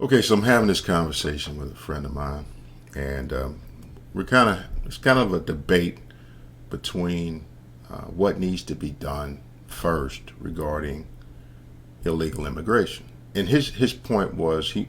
Okay, so I'm having this conversation with a friend of mine, and it's kind of a debate between what needs to be done first regarding illegal immigration. And his point was he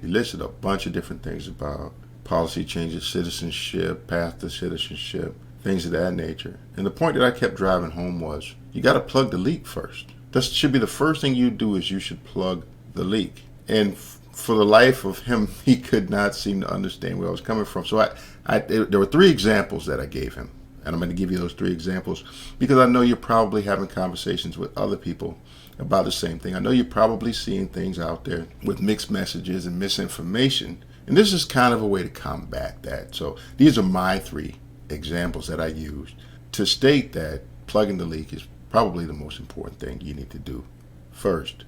listed a bunch of different things about policy changes, citizenship, path to citizenship, things of that nature. And the point that I kept driving home was you got to plug the leak first. That should be the first thing you do, is you should plug the leak. And for the life of him, he could not seem to understand where I was coming from. So there were three examples that I gave him, and I'm going to give you those three examples because I know you're probably having conversations with other people about the same thing. I know you're probably seeing things out there with mixed messages and misinformation, and this is kind of a way to combat that. So these are my three examples that I used to state that plugging the leak is probably the most important thing you need to do first.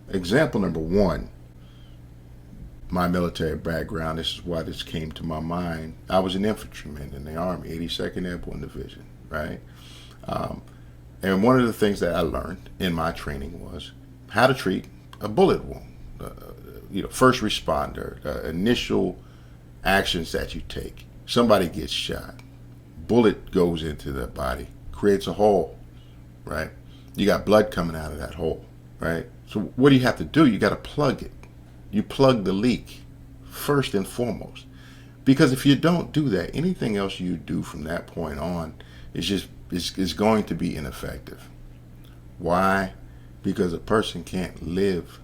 Example number one, my military background. This is why this came to my mind. I was an infantryman in the Army, 82nd Airborne Division, right? And one of the things that I learned in my training was how to treat a bullet wound. First responder, initial actions that you take. Somebody gets shot, bullet goes into their body, creates a hole, right? You got blood coming out of that hole, right? So what do you have to do? You got to plug it. You plug the leak first and foremost. Because if you don't do that, anything else you do from that point on is going to be ineffective. Why? Because a person can't live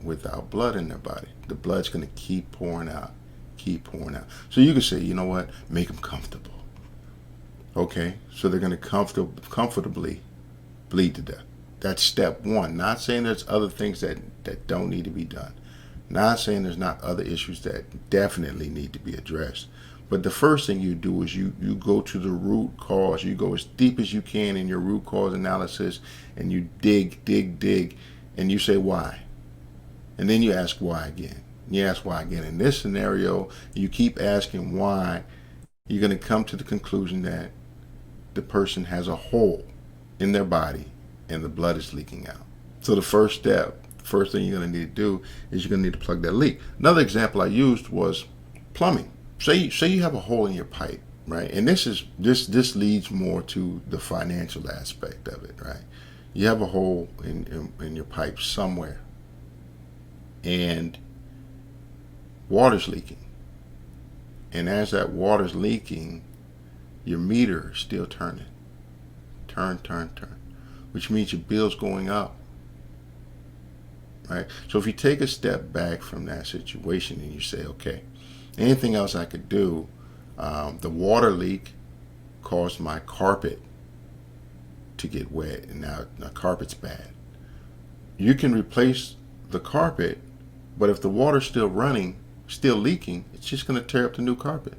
without blood in their body. The blood's going to keep pouring out, keep pouring out. So you can say, you know what? Make them comfortable. Okay? So they're going to comfortably bleed to death. That's step one. Not saying there's other things that don't need to be done. Not saying there's not other issues that definitely need to be addressed. But the first thing you do is you go to the root cause. You go as deep as you can in your root cause analysis, and you dig, and you say why. And then you ask why again. You ask why again. In this scenario, you keep asking why, you're going to come to the conclusion that the person has a hole in their body and the blood is leaking out. So the first thing you're going to need to do is you're going to need to plug that leak. Another example I used was plumbing. Say you have a hole in your pipe, right? And this leads more to the financial aspect of it, right? You have a hole in your pipe somewhere, and water's leaking. And as that water's leaking, your meter is still turning. Turn. Which means your bill's going up. Right? So if you take a step back from that situation and you say, okay, anything else I could do, the water leak caused my carpet to get wet, and now the carpet's bad. You can replace the carpet, but if the water's still running, still leaking, it's just going to tear up the new carpet.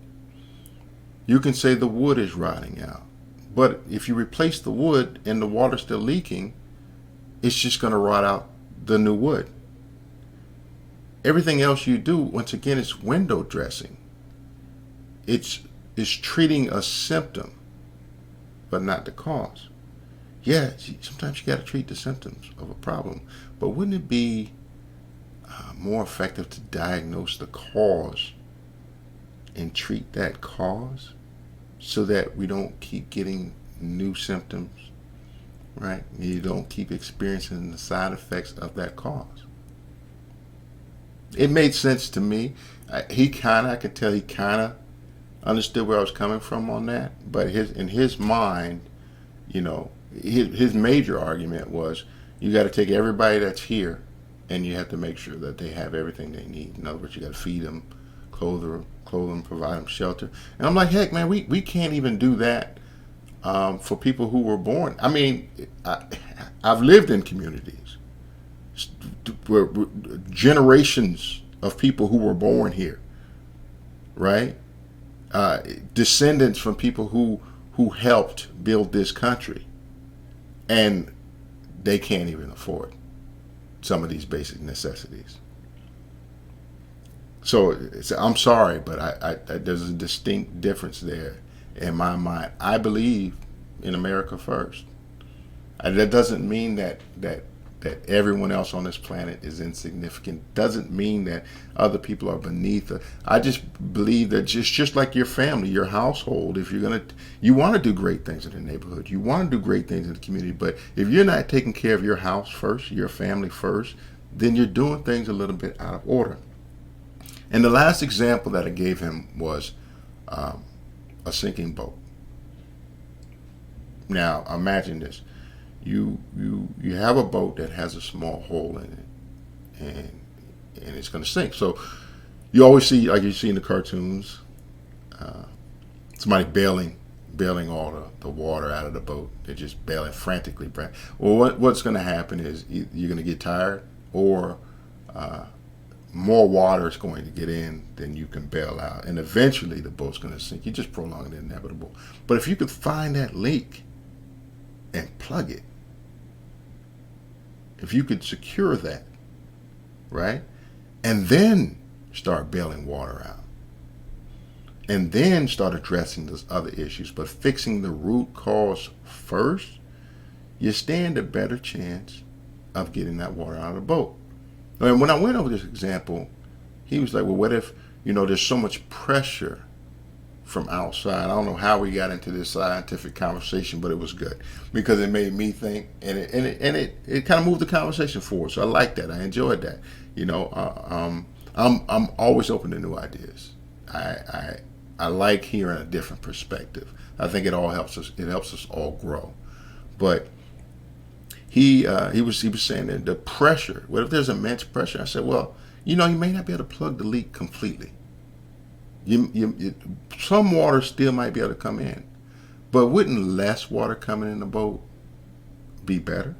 You can say the wood is rotting out, but if you replace the wood and the water's still leaking, it's just going to rot out the new wood. Everything else you do, once again, is window dressing. It's treating a symptom, but not the cause. Yeah, sometimes you got to treat the symptoms of a problem, but wouldn't it be more effective to diagnose the cause and treat that cause so that we don't keep getting new symptoms, right? You don't keep experiencing the side effects of that cause. It made sense to me. I could tell he kind of understood where I was coming from on that. But in his mind, his major argument was you got to take everybody that's here and you have to make sure that they have everything they need. In other words, you got to feed them, clothe them, provide them shelter. And I'm like, heck, man, we can't even do that for people who were born. I mean, I've lived in communities where generations of people who were born here, right? Descendants from people who helped build this country, and they can't even afford some of these basic necessities. So I'm sorry, but there's a distinct difference there in my mind. I believe in America first. That doesn't mean that that everyone else on this planet is insignificant doesn't mean that other people are beneath. I just believe that just like your family, your household, if you want to do great things in the neighborhood, you want to do great things in the community, but if you're not taking care of your house first, your family first, then you're doing things a little bit out of order. And the last example that I gave him was a sinking boat. Now, imagine this. You have a boat that has a small hole in it, and it's going to sink. So you always see, like you see in the cartoons, somebody bailing all the water out of the boat. They're just bailing frantically. Well, what's going to happen is you're going to get tired, or more water is going to get in than you can bail out, and eventually the boat's going to sink. You just prolong the inevitable. But if you could find that leak and plug it, if you could secure that, right, and then start bailing water out, and then start addressing those other issues, but fixing the root cause first, you stand a better chance of getting that water out of the boat. And when I went over this example, he was like, well, what if, there's so much pressure from outside? I don't know how we got into this scientific conversation, but it was good because it made me think, and it kind of moved the conversation forward. So I like that. I enjoyed that. I'm always open to new ideas. I like hearing a different perspective. I think it all helps us. It helps us all grow. But he was saying that the pressure. What if there's immense pressure? I said, well, you may not be able to plug the leak completely. Some water still might be able to come in, but wouldn't less water coming in the boat be better?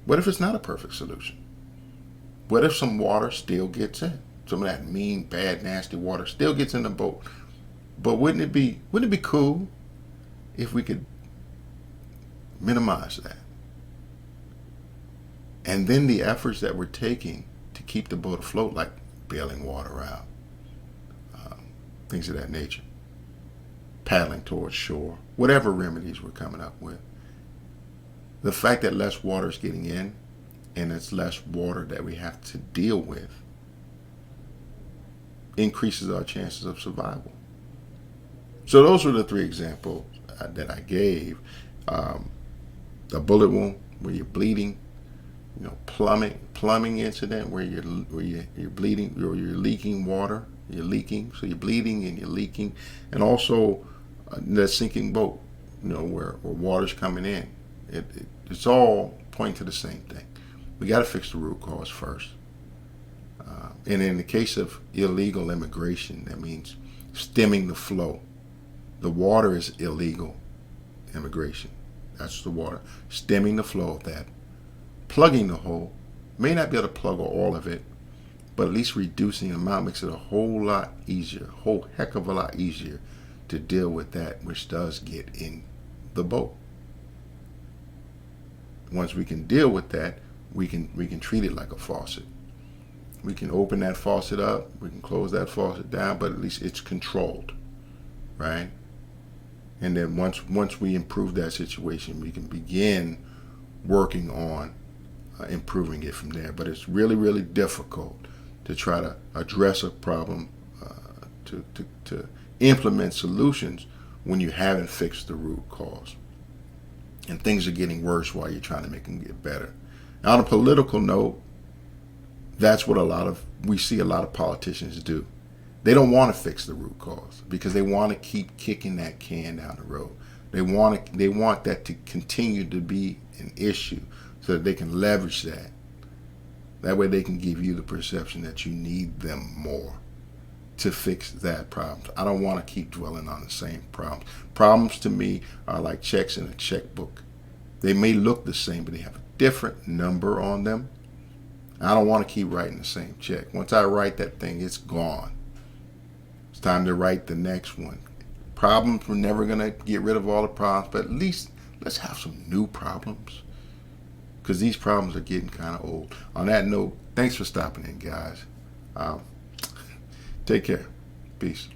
What if it's not a perfect solution? What if some water still gets in? Some of that mean, bad, nasty water still gets in the boat. But wouldn't it be cool if we could minimize that? And then the efforts that we're taking to keep the boat afloat, like bailing water out, things of that nature, paddling towards shore, whatever remedies we're coming up with. The fact that less water is getting in, and it's less water that we have to deal with, increases our chances of survival. So those were the three examples that I gave. A bullet wound where you're bleeding, plumbing incident where you're bleeding, or you're leaking water. You're leaking, so you're bleeding and you're leaking, and also that sinking boat, where water's coming in. It's all pointing to the same thing. We got to fix the root cause first. And in the case of illegal immigration, that means stemming the flow. The water is illegal immigration. That's the water. Stemming the flow of that. Plugging the hole. May not be able to plug all of it, but at least reducing the amount makes it a whole lot easier, a whole heck of a lot easier to deal with that which does get in the boat. Once we can deal with that, we can treat it like a faucet. We can open that faucet up, we can close that faucet down, but at least it's controlled, right? And then once we improve that situation, we can begin working on improving it from there. But it's really, really difficult to try to address a problem, to implement solutions when you haven't fixed the root cause. And things are getting worse while you're trying to make them get better. Now, on a political note, that's what we see a lot of politicians do. They don't want to fix the root cause because they want to keep kicking that can down the road. They want that to continue to be an issue so that they can leverage that. That way they can give you the perception that you need them more to fix that problem. I don't want to keep dwelling on the same problems. Problems to me are like checks in a checkbook. They may look the same, but they have a different number on them. I don't want to keep writing the same check. Once I write that thing, it's gone. It's time to write the next one. Problems, we're never going to get rid of all the problems, but at least let's have some new problems, because these problems are getting kind of old. On that note, thanks for stopping in, guys. Take care. Peace.